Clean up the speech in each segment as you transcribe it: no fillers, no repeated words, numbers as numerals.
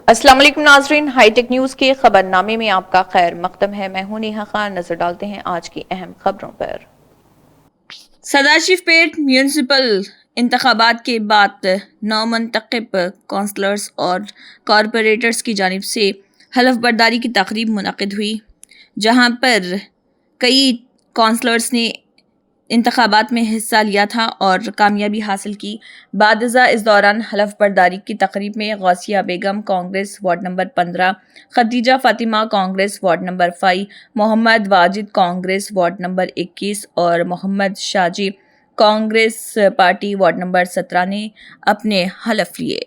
अस्सलाम वालेकुम नाजरीन, हाईटेक न्यूज के खबरनामे में आपका खैर मकदम है। मैं हूं नेहा खान। नजर डालते हैं आज की अहम खबरों पर। सदाशिवपेट म्यूनिसिपल इंतखाबात के बाद नौमंतखब काउंसलर्स और कॉरपोरेटर्स की जानिब से हलफ बर्दारी की तकरीब मुनक़िद हुई, जहां पर कई काउंसलर्स ने इंतखाबात में हिस्सा लिया था और कामयाबी हासिल की। बादज़ा इस दौरान हलफ बर्दारी की तकरीब में Gausia Begum Congress ward number 15, Khadija Fatima Congress ward number 5, Mohammed Wajid Congress ward number 21 और Mohammed Shaji Congress party ward number 17 ने अपने हलफ लिए।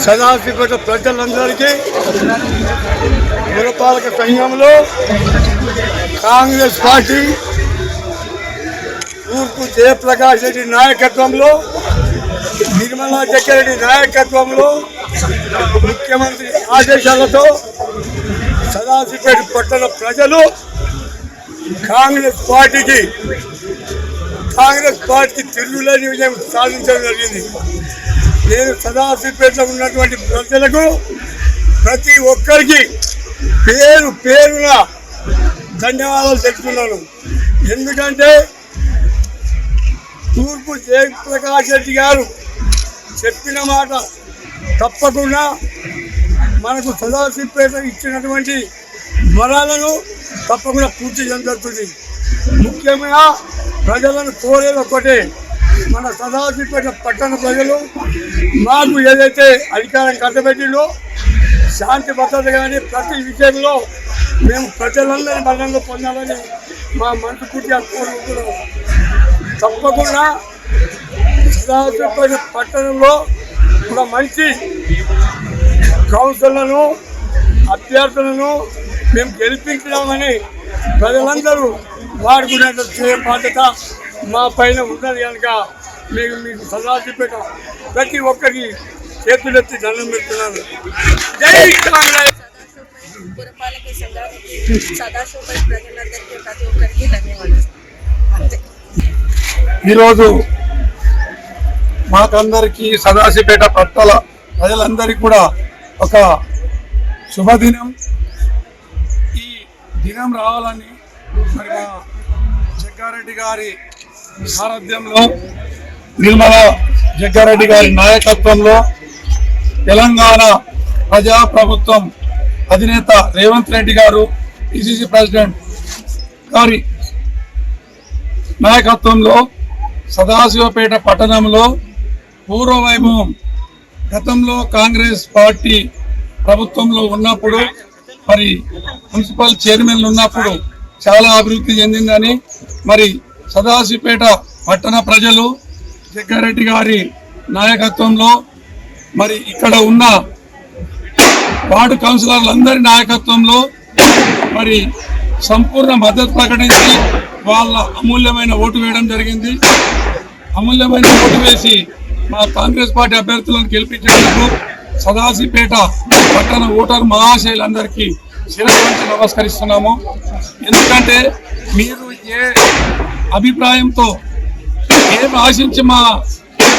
సదాశివపేట ప్రజలందరికీ పురపాలక సంఘంలో కాంగ్రెస్ పార్టీ తూర్పు జయప్రకాష్ రెడ్డి నాయకత్వంలో, నిర్మలా జగ్గారెడ్డి నాయకత్వంలో ముఖ్యమంత్రి ఆదేశాలతో సదాశివపేట పట్టణ ప్రజలు కాంగ్రెస్ పార్టీకి తిరుగులేని విజయం సాధించడం జరిగింది. నేను సదాశివపేటలో ఉన్నటువంటి ప్రజలకు ప్రతి ఒక్కరికి పేరు పేరున ధన్యవాదాలు తెలుపుతున్నాను. ఎందుకంటే తూర్పు జయప్రకాష్ రెడ్డి గారు చెప్పిన మాట తప్పకుండా మనకు సదాశివపేట ఇచ్చినటువంటి వరాలను తప్పకుండా పూర్తి జరుగుతుంది. ముఖ్యంగా ప్రజలను కోరేది ఒకటే, మన సదాశివపేట పట్టణ ప్రజలు మాకు ఏదైతే అధికారం కట్టబెట్టిందో శాంతి భద్రత కానీ ప్రతి విషయంలో మేము ప్రజలందరినీ బలంగా పొందాలని మా మనస్ఫూర్తిగా కోరుకుంటున్నాం. తప్పకుండా సదాశివపేట పట్టణంలో ఒక మంచి కౌన్సిలర్లను, అభ్యర్థులను మేము గెలిపించినామని ప్రజలందరూ వాడుకునే బాధ్యత మా పైన ఉన్నది కనుక మీకు సదాశివపేట ప్రతి ఒక్కరికి చేతులెత్తి దండం పెడుతున్నాను. జై కాంగ్రెస్. ఈరోజు మాకందరికీ సదాశివపేట పట్టణ ప్రజలందరికీ కూడా ఒక శుభదినం. ఈ దినం రావాలని మరి మా జగ్గారెడ్డి గారి సారథ్యంలో, నిర్మలా జగ్గారెడ్డి గారి నాయకత్వంలో తెలంగాణ ప్రజాప్రభుత్వం అధినేత రేవంత్ రెడ్డి గారు, పిసిసి ప్రెసిడెంట్ గారి నాయకత్వంలో సదాశివపేట పట్టణంలో పూర్వవైభవం, గతంలో కాంగ్రెస్ పార్టీ ప్రభుత్వంలో ఉన్నప్పుడు మరి మున్సిపల్ చైర్మన్లు ఉన్నప్పుడు చాలా అభివృద్ధి చెందిందని, మరి సదాశివపేట పట్టణ ప్రజలు జగ్గారెడ్డి గారి నాయకత్వంలో మరి ఇక్కడ ఉన్న వార్డు కౌన్సిలర్లందరి నాయకత్వంలో మరి సంపూర్ణ మద్దతు ప్రకటించి వాళ్ళ అమూల్యమైన ఓటు వేయడం జరిగింది. అమూల్యమైన ఓటు వేసి మా కాంగ్రెస్ పార్టీ అభ్యర్థులను గెలిపించేందుకు సదాశివపేట పట్టణ ఓటర్ మహాశయులందరికీ శిరస్సు నమస్కరిస్తున్నాము. ఎందుకంటే మీరు ఏ అభిప్రాయంతో ఏం ఆశించి మా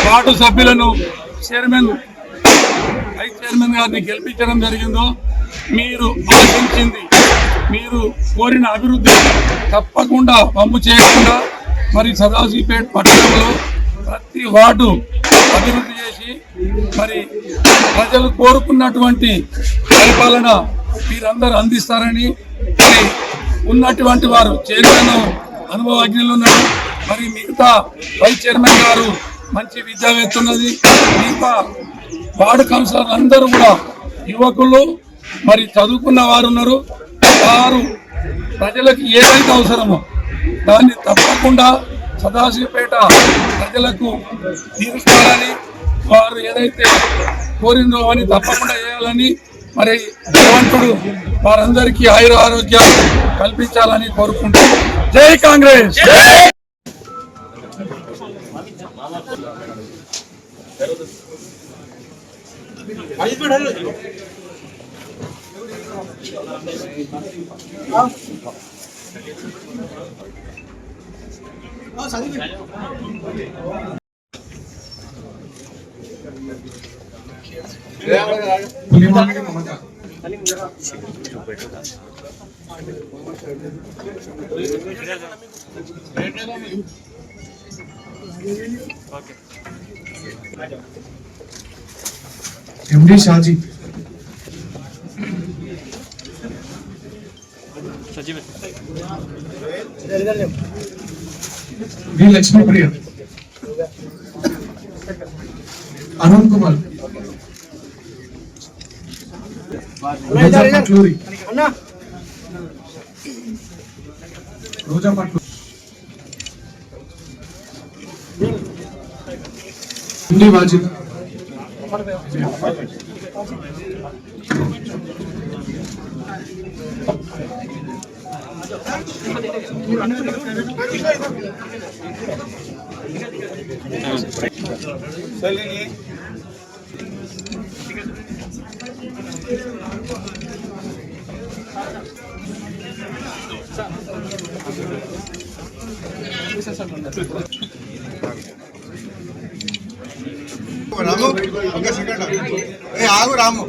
వార్డు సభ్యులను చైర్మన్, వైస్ చైర్మన్ గారిని గెలిపించడం జరిగిందో, మీరు ఆశించింది, మీరు కోరిన అభివృద్ధి తప్పకుండా పంపు చేయకుండా మరి సదాశివపేట పట్టణంలో ప్రతి వార్డు అభివృద్ధి చేసి మరి ప్రజలు కోరుకున్నటువంటి పరిపాలన మీరందరూ అందిస్తారని, మరి ఉన్నటువంటి వారు చైర్మన్ అనుభవజ్ఞులు ఉన్నారు, మరి మిగతా వైస్ చైర్మన్ గారు మంచి విద్యావేత్త ఉన్నది. మిగతా వార్డు కౌన్సిలర్లు అందరూ కూడా యువకులు, మరి చదువుకున్న వారు ఉన్నారు. వారు ప్రజలకు ఏదైతే అవసరమో దాన్ని తప్పకుండా సదాశివపేట ప్రజలకు తీరుస్తారని, వారు ఏదైతే కోరిందో అని తప్పకుండా చేయాలని, మరి భగవంతుడు వారందరికీ ఆయుర ఆరోగ్యాలు కల్పించాలని కోరుకుంటూ జై Congress. MD Shaji, V Lakshmi Priya, Anand Kumar, Roja Patluri, Roja Patluri, MD Wajid, రాము ఒక సెకండ్ ఆగు రాము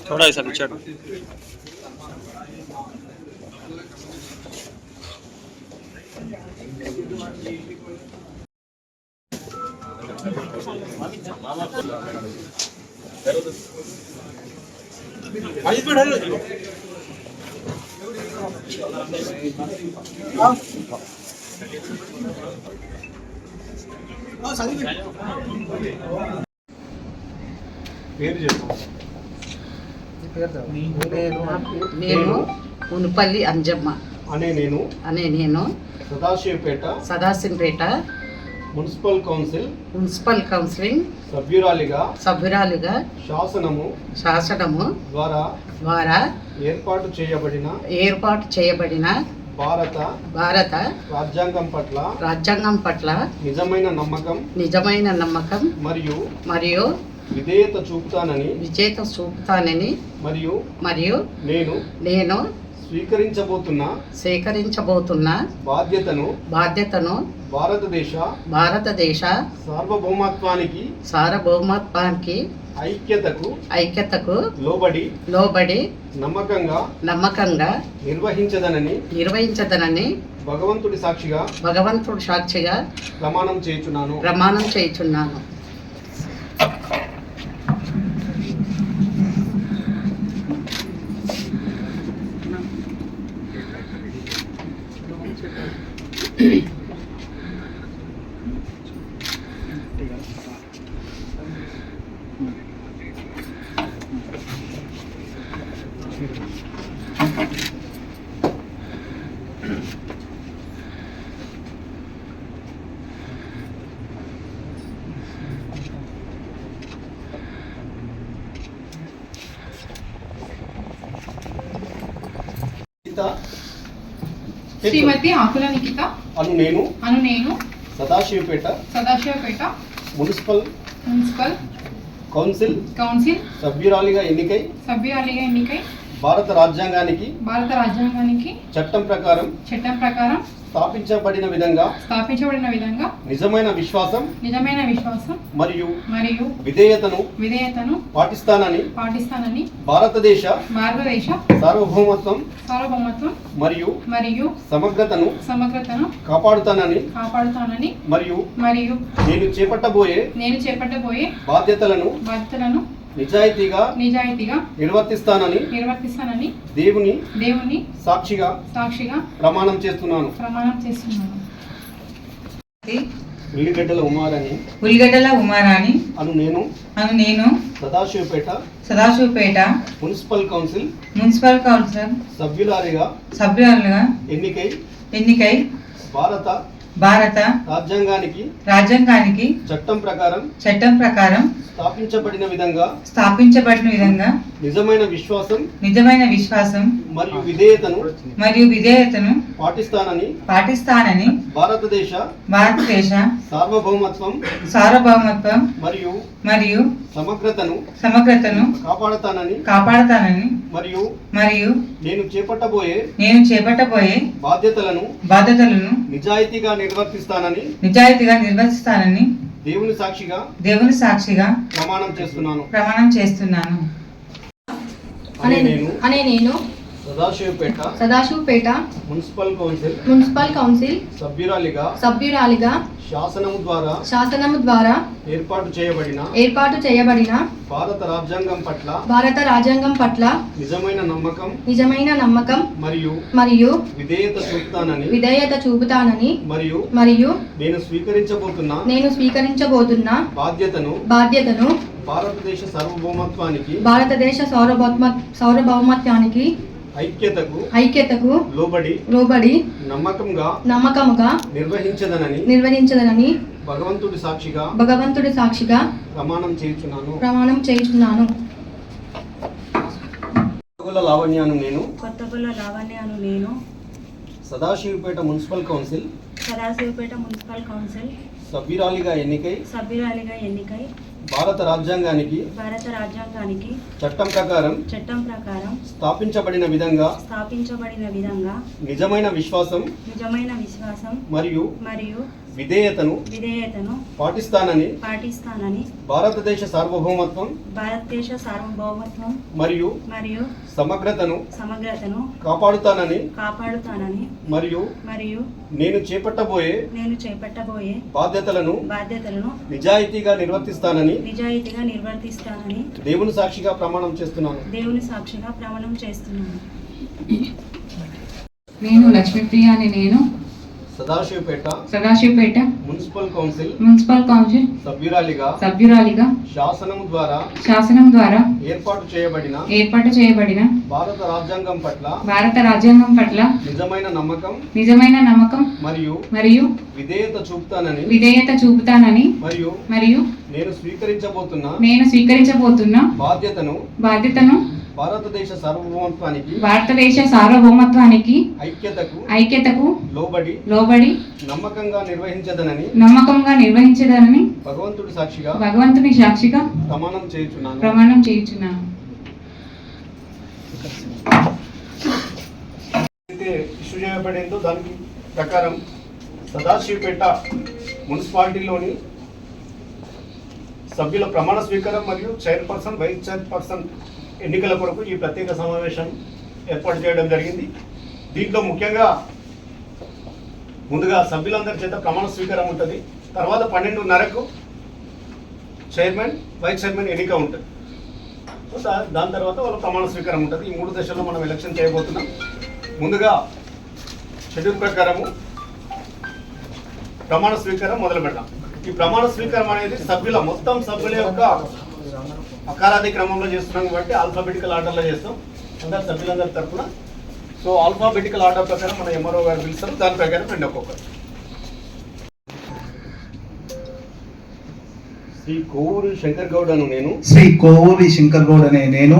थोड़ा ऐसा पीछे నేను మునుపల్లి అంజమ్మ అనే నేను సదాశివపేట మున్సిపల్ కౌన్సిలింగ్ సభ్యురాలిగా శాసనము ద్వారా ఏర్పాటు చేయబడిన భారత రాజ్యాంగం పట్ల నిజమైన నమ్మకం మరియు విధేయత చూపుతానని మరియు నేను స్వీకరించబోతున్న బాధ్యతను భారతదేశ సార్వభౌమత్వానికి ఐక్యతకు లోబడి నమ్మకంగా నిర్వహించదనని భగవంతుడి సాక్షిగా ప్రమాణం చేయుచున్నాను. శ్రీమతి ఆకుల నిఖిత అను నేను సదాశివపేట మున్సిపల్ కౌన్సిల్ సభ్యురాలిగా ఎన్నికై భారత రాజ్యాంగానికి భారత రాజ్యాంగానికి చట్టం ప్రకారం చట్టం ప్రకారం స్థాపించబడిన విధంగా నిజమైన విశ్వాసం మరియు విధేయతను పాటిస్తానని భారతదేశ సార్వభౌమత్వం మరియు సమగ్రతను కాపాడుతానని మరియు నేను చేపట్టబోయే బాధ్యతలను నిజాయితీగా నిర్వర్తిస్తానని దేవుని సాక్షిగా ప్రమాణం చేస్తున్నాను. ఉల్లిగడ్డల ఉమారాణి అను నేను సదాశివపేట మున్సిపల్ కౌన్సిల్ సభ్యురాలిగా ఎన్నికై భారత రాజ్యాంగానికి చట్టం ప్రకారం స్థాపించబడిన విధంగా నిజమైన విశ్వాసం మరియు విధేయతను పాటిస్తానని భారతదేశ సార్వభౌమత్వం మరియు సమగ్రతను కాపాడతానని మరియు నేను చేపట్టబోయే బాధ్యతలను నిజాయితీగా నిర్వర్తిస్తానని దేవుని సాక్షిగా ప్రమాణం చేస్తున్నాను. అనే నేను సదాశివపేట మున్సిపల్ కౌన్సిల్ సభ్యురాలిగా శాసనము ద్వారా ఏర్పాటు చేయబడిన భారత రాజ్యాంగం పట్ల నిజమైన నమ్మకం మరియు విధేయత చూపుతానని మరియు నేను స్వీకరించబోతున్న బాధ్యతను భారతదేశ సార్వభౌమత్వానికి ఐక్యతకు లోబడి నమ్మకముగా నిర్వహించదనని భగవంతుడి సాక్షిగా ప్రమాణం చేయుచున్నాను. కొత్తగొల్ల లావణ్యను నేను సదాశివపేట మున్సిపల్ కౌన్సిల్ సభ్యురాలిగా ఎన్నికై భారత రాజ్యాంగానికి చట్టం ప్రకారం స్థాపించబడిన విధంగా నిజమైన విశ్వాసం మరియు విధేయతను పాటిస్తానని భారతదేశ సార్వభౌమత్వం మరియు సమగ్రతను కాపాడుతానని మరియు నేను చేపట్టబోయే బాధ్యతలను నిజాయితీగా నిర్వర్తిస్తానని దేవుని సాక్షిగా ప్రమాణం చేస్తున్నాను. నేను లక్ష్మీప్రియ అని నేను సదాశివపేట మున్సిపల్ కౌన్సిల్ సభ్యురాలిగా శాసనం ద్వారా ఏర్పాటు చేయబడిన భారత రాజ్యాంగం పట్ల నిజమైన నమ్మకం మరియు విధేయత చూపుతానని మరియు నేను స్వీకరించబోతున్న బాధ్యతను భారతదేశ సార్వభౌమత్వానికి ఐక్యతకు లోబడి నమ్మకంగా నిర్వహించదనని భగవంతుని సాక్షిగా ప్రమాణం చేయుచున్నాను. ఇష్యూ చేయబడిందో దానికి ప్రకారం సదాశివపేట మున్సిపాలిటీలోని సభ్యుల ప్రమాణ స్వీకారం మరియు చైర్పర్సన్ వైస్ చైర్పర్సన్ ఎన్నికల కొరకు ఈ ప్రత్యేక సమావేశం ఏర్పాటు చేయడం జరిగింది. దీంట్లో ముఖ్యంగా ముందుగా సభ్యులందరి చేత ప్రమాణ స్వీకారం ఉంటుంది. తర్వాత 12:30కు చైర్మన్ వైస్ చైర్మన్ ఎన్నిక ఉంటుంది. దాని తర్వాత వాళ్ళ ప్రమాణ స్వీకారం ఉంటుంది. ఈ 3 దశల్లో మనం ఎలక్షన్ చేయబోతున్నాం. ముందుగా షెడ్యూల్ ప్రకారము ప్రమాణ స్వీకారం మొదలు పెడతాం. ఈ ప్రమాణ స్వీకారం అనేది మొత్తం సభ్యుల యొక్క అకారాది క్రమంలో చేస్తున్నాం కాబట్టి ఆల్ఫాబెటికల్ ఆర్డర్లో చేస్తాం అందరు సభ్యులందరి తరఫున. సో ఆల్ఫాబెటికల్ ఆర్డర్ ప్రకారం మన ఎంఆర్ఓ గారు పిలుస్తారు. దాని ప్రకారం రెండు ఒక్కొక్కరు. శ్రీ కోవూరి శంకర్ గౌడ్ అనే నేను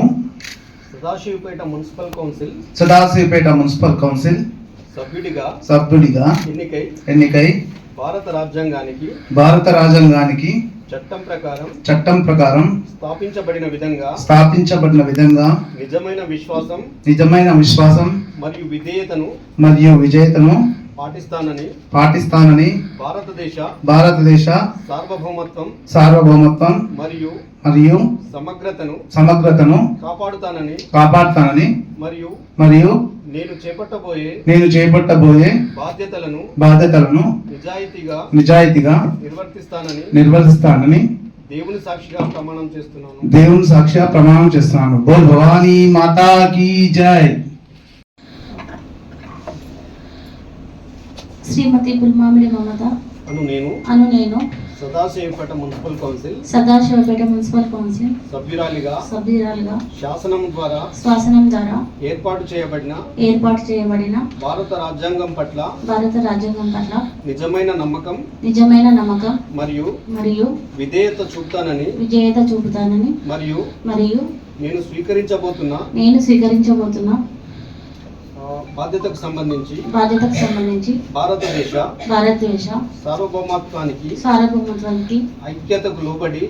సదాశివపేట మున్సిపల్ కౌన్సిల్ సభ్యుడిగా ఎన్నికై భారత రాజ్యాంగానికి చట్టం ప్రకారం స్థాపించబడిన విధంగా నిజమైన విశ్వాసం మరియు విధేయతను పాటిస్తానని భారతదేశ సార్వభౌమత్వం మరియు సమగ్రతను కాపాడుతానని మరియు నేను చేపట్టబోయే బాధ్యతలను నిజాయితీగా నిర్వర్తిస్తానని దేవుని సాక్షిగా ప్రమాణం చేస్తున్నాను. బోల్ భవానీ మాతా కీ జై. శ్రీమతి పుల్మామిడి మమత అను నేను సదాశివపేట మున్సిపల్ కౌన్సిల్ సభ్యురాలిగా శాసనం ద్వారా ఏర్పాటు చేయబడిన భారత రాజ్యాంగం పట్ల నిజమైన నమ్మకం మరియు విధేయత చూపుతానని మరియు నేను స్వీకరించబోతున్న బాధ్యతకు సంబంధించి భారతదేశ సార్వభౌమత్వానికి ఐక్యతకు లోబడి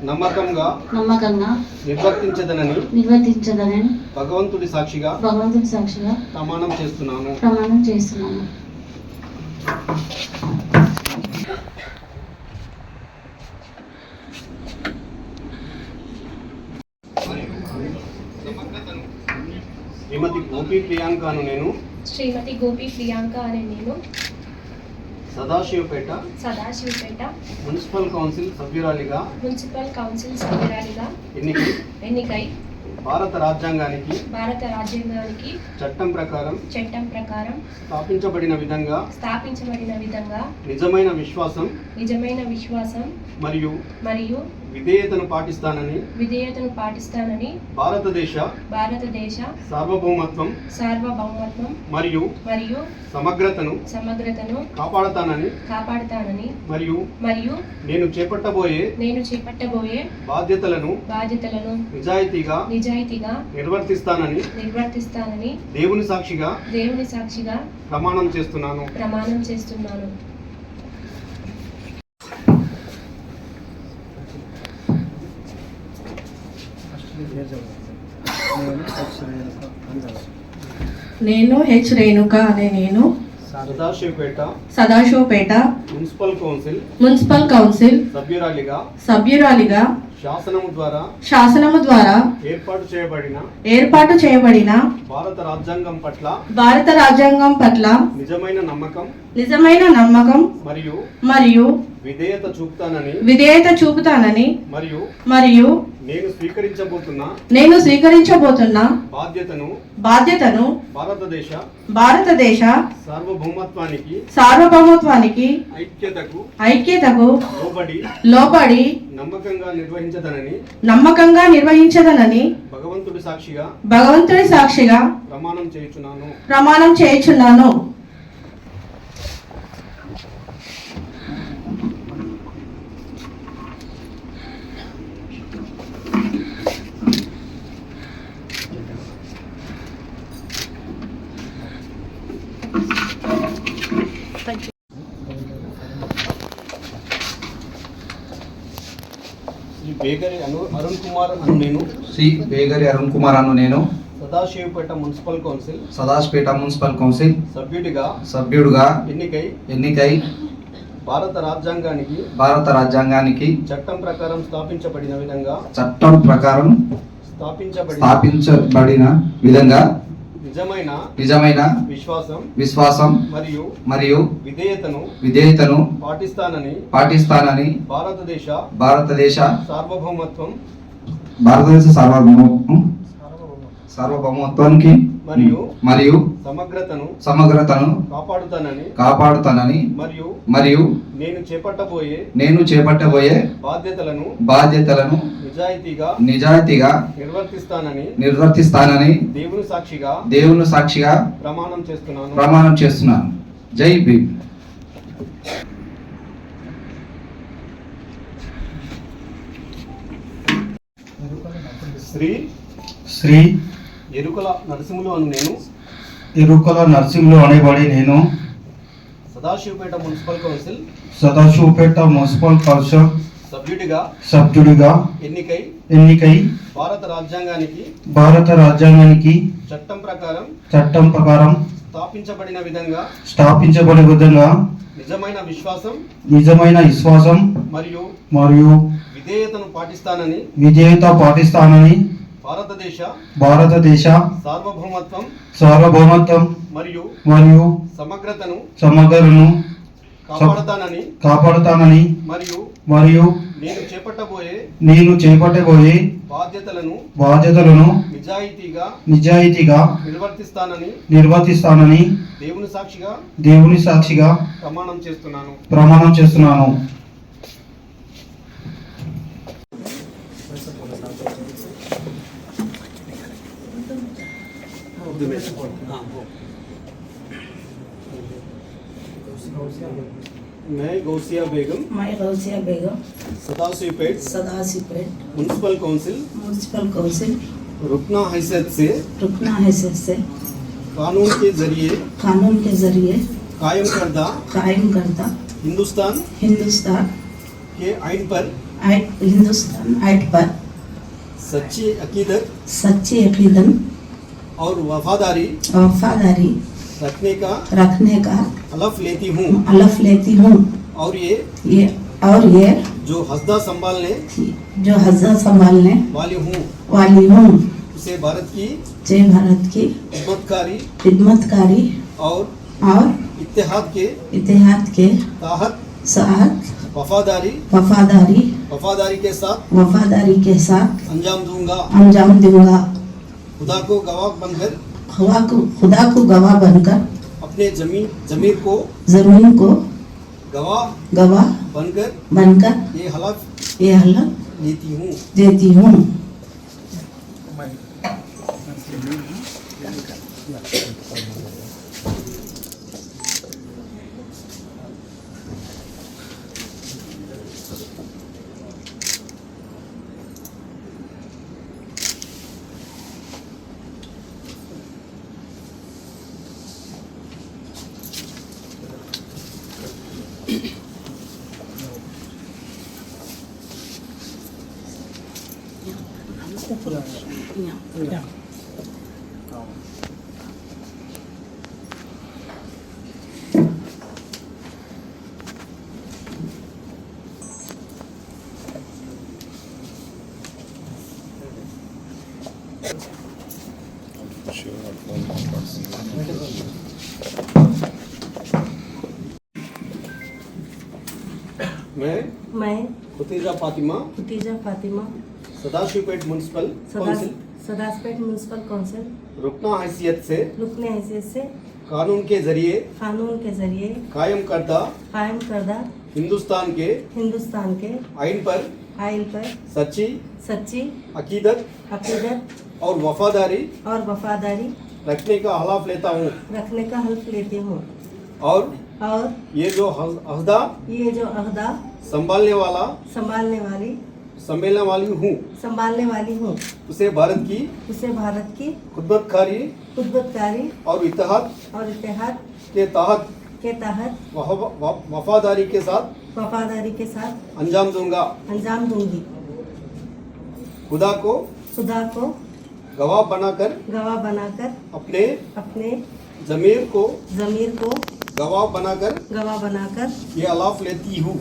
నమ్మకంగా నిర్వర్తించదనని భగవంతుడి సాక్షిగా ప్రమాణం చేస్తున్నాను. శ్రీమతి గోపి ప్రియాంక అనే నేను సదాశివపేట మున్సిపల్ కౌన్సిల్ సభ్యురాలిగా ఎన్నికై భారత రాజ్యాంగానికి చట్టం ప్రకారం స్థాపించబడిన విధంగా నిజమైన విశ్వాసం మరియు విధేయతను పాటిస్తానని భారతదేశ సార్వభౌమత్వం మరియు సమగ్రతను కాపాడుతానని మరియు నేను చేపట్టబోయే బాధ్యతలను నిజాయితీగా నిర్వర్తిస్తానని దేవుని సాక్షిగా ప్రమాణం చేస్తున్నాను. నేను హెచ్ రేణుక అనే నేను సదాశివపేట మున్సిపల్ కౌన్సిల్ సభ్యురాలిగా శాసనము ద్వారా ఏర్పాటు చేయబడిన భారత రాజ్యాంగం పట్ల నిజమైన నమ్మకం మరియు విధేయత చూపుతానని మరియు నేను స్వీకరించబోతున్న బాధ్యతను భారతదేశ సార్వభౌమత్వానికి ఐక్యతకు లోబడి నమ్మకంగా నిర్వహించదనని భగవంతుడి సాక్షిగా ప్రమాణం చేయుచున్నాను. శ్రీ బేగరి అరుణ్ కుమార్ అను నేను సదాశివపేట మున్సిపల్ కౌన్సిల్ సభ్యుడుగా ఎన్నికై భారత రాజ్యాంగానికి చట్టం ప్రకారం స్థాపించబడిన విధంగా నిజమైన విశ్వాసం మరియు విధేయతను పాటిస్తానని భారతదేశ సార్వభౌమత్వానికి మరియు సమగ్రతను కాపాడుతానని మరియు నేను చేపట్టబోయే బాధ్యతలను నిజాయితీగా నిర్వర్తిస్తానని దేవుని సాక్షిగా ప్రమాణం చేస్తున్నాను. జై భీమ్. శ్రీ ఎరుకల నరసింహులు అనేబడి నేను Sadasivpet municipal council Sadasivpet municipal council సభ్యుడిగా ఎన్నికై భారత రాజ్యాంగానికి చట్టం ప్రకారం స్థాపించబడిన విధంగా నిజమైన విశ్వాసం మరియు విధేయత పాటిస్తానని భారతదేశ సార్వభౌమత్వం మరియు సమగ్రతను కాపాడతానని మరియు నేను చేపట్టబోయే బాధ్యతలను నిజాయితీగా నిర్వర్తిస్తానని దేవుని సాక్షిగా ప్రమాణం చేస్తున్నాను. मैं गौसिया बेगम सदाशिवपेट मुन्सिपल काउंसिल रुकना हैसियत से कानून के जरिए कायम करदा हिंदुस्तान के आइन पर सच्ची अकीदत और वफादारी रखने का हलफ लेती हूँ और ये जो हस्दा संभालने वाली हूँ उसे भारत की खिदमतकारी और इत्तेहाद के तहत वफादारी के साथ अंजाम दूंगा. खुदा को गवाह बनकर अपने जमीर को गवाह बनकर ये हलफ देती हूँ. मैं खुतीजा फातिमा सदाशिवपेट मुन्सिपल काउंसिल रुकना हैसियत से कानून के जरिए कायम करदा हिंदुस्तान के आइन पर सच्ची अकीदत और वफादारी रखने का हलफ लेती हूँ और ये जो अहदा संभालने वाली हूँ उसे भारत की खुदमतकारी और इत्तेहाद के तहत वफादारी के साथ अंजाम दूंगी. खुदा को गवाह बनाकर अपने जमीर को गवाह बनाकर ये हलफ लेती हूँ.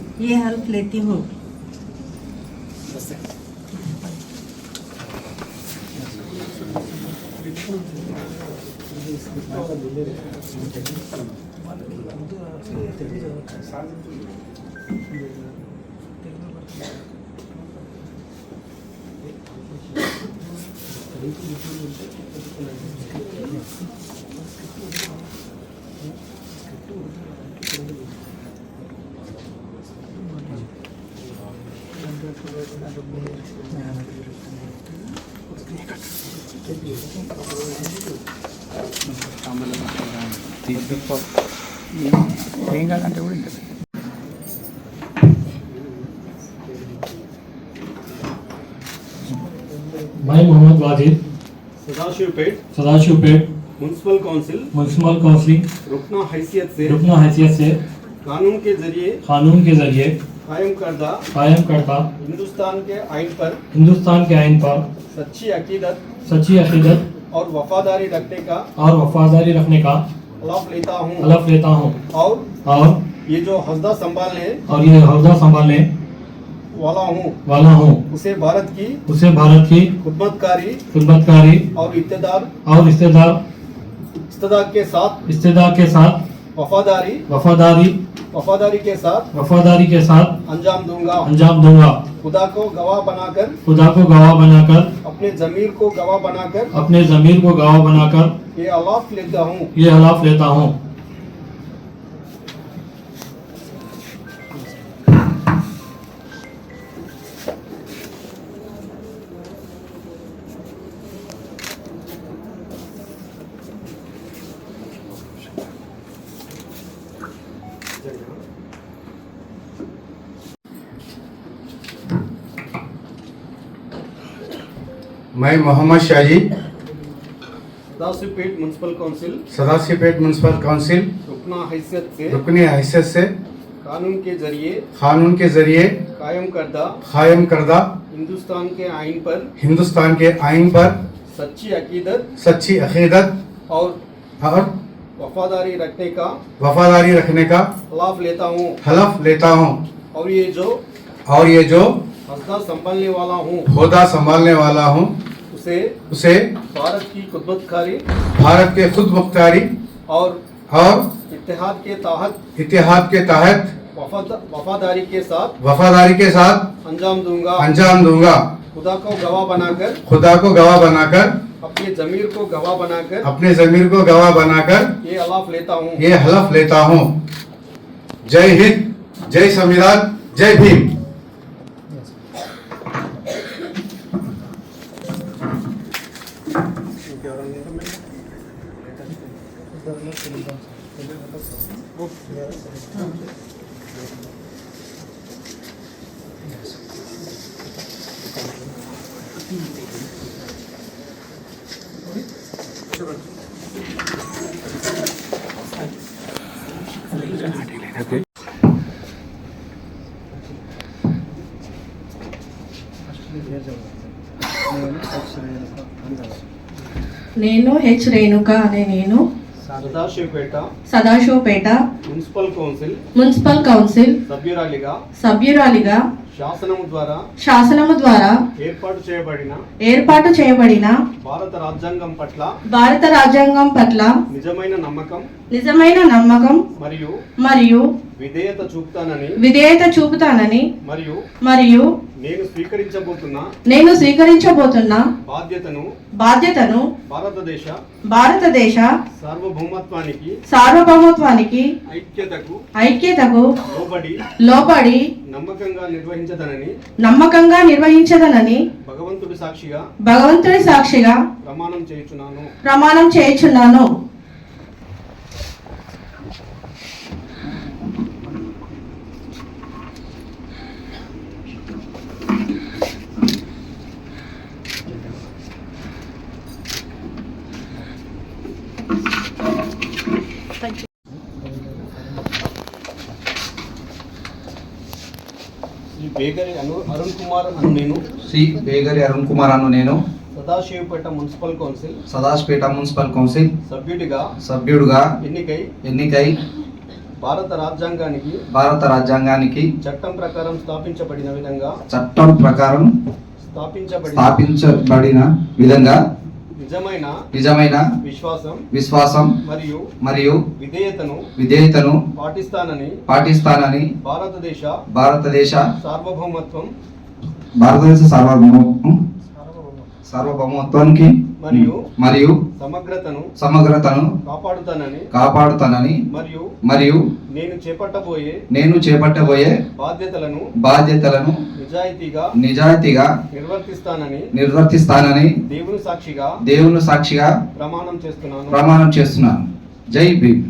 मैं Mohammad Wajid Sadashivpet municipal council municipal काउंसिलिंग रुकना हैसियत से रुकना हैसियत से कानून के जरिए कायम करदा हिंदुस्तान के आइन पर सच्ची अकीदत और वफादारी रखने का हलफ लेता हूँ और ये जो हौदा संभालने वाला हूँ उसे भारत की खिदमतकारी और इक़्तिदार के साथ वफादारी के साथ अंजाम दूंगा खुदा को गवाह बनाकर अपने ज़मीर को गवाह बनाकर ये हलफ लेता हूँ मैं मोहम्मद शाही सदाशिवपेट म्यूनसिपल काउंसिल रुकनी हैसियत से कानून के जरिए कायम करदा हिंदुस्तान के आइन पर सच्ची अकीदत और वफादारी रखने का हलफ लेता हूँ और ये जो होदा संभालने वाला हूँ उसे भारत के खुदमुख्तारी और इत्तेहाद के तहत वफादारी के साथ अंजाम दूंगा खुदा को गवाह बनाकर अपने ज़मीर को गवाह बनाकर ये हलफ लेता हूँ जय हिंद, जय संविधान, जय भीम। నేను హెచ్ రేణుక అనే నేను సదాశివపేట మున్సిపల్ కౌన్సిల్ సభ్యురాలిగా శాసనము ద్వారా ఏర్పాటు చేయబడిన భారత రాజ్యాంగం పట్ల నిజమైన నమ్మకం మరియు విధేయత చూపుతానని మరియు నేను స్వీకరించబోతున్న బాధ్యతను భారతదేశ సార్వభౌమత్వానికి ఐక్యతకు లోబడి నమ్మకంగా నిర్వహించదనని భగవంతుడి సాక్షిగా ప్రమాణం చేయుచున్నాను. బేగరి అరుణ్ కుమార్ అను నేను సదాశివపేట మున్సిపల్ కౌన్సిల్ సభ్యుడిగా ఎన్నికై భారత రాజ్యాంగానికి చట్టం ప్రకారం స్థాపించబడిన విధంగా నిజమైన విశ్వాసం మరియు విధేయతను పాటిస్తానని భారతదేశ సార్వభౌమత్వానికి మరియు సమగ్రతను కాపాడుతానని మరియు నేను చేపట్టబోయే బాధ్యతలను నిజాయితీగా నిర్వర్తిస్తానని దేవుని సాక్షిగా ప్రమాణం చేస్తున్నాను. జై భీమ్.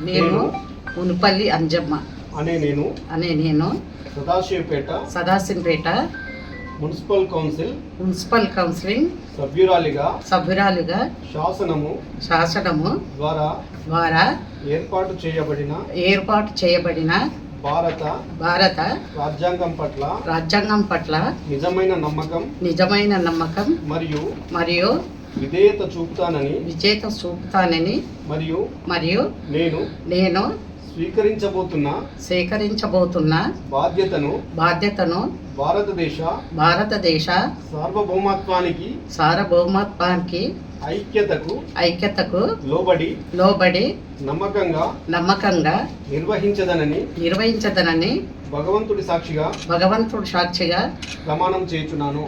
నేను మునుపల్లి అంజమ్మ అనే నేను సదాశివపేట సదాశివపేట మున్సిపల్ కౌన్సిలింగ్ సభ్యురాలిగా శాసనము ద్వారా ఏర్పాటు చేయబడిన భారత రాజ్యాంగం పట్ల నిజమైన నమ్మకం మరియు విధేయత చూపుతానని మరియు నేను స్వీకరించబోతున్న బాధ్యతను భారతదేశ సార్వభౌమత్వానికి ఐక్యతకు లోబడి నమ్మకంగా నిర్వహించదనని భగవంతుడి సాక్షిగా ప్రమాణం చేయుచున్నాను.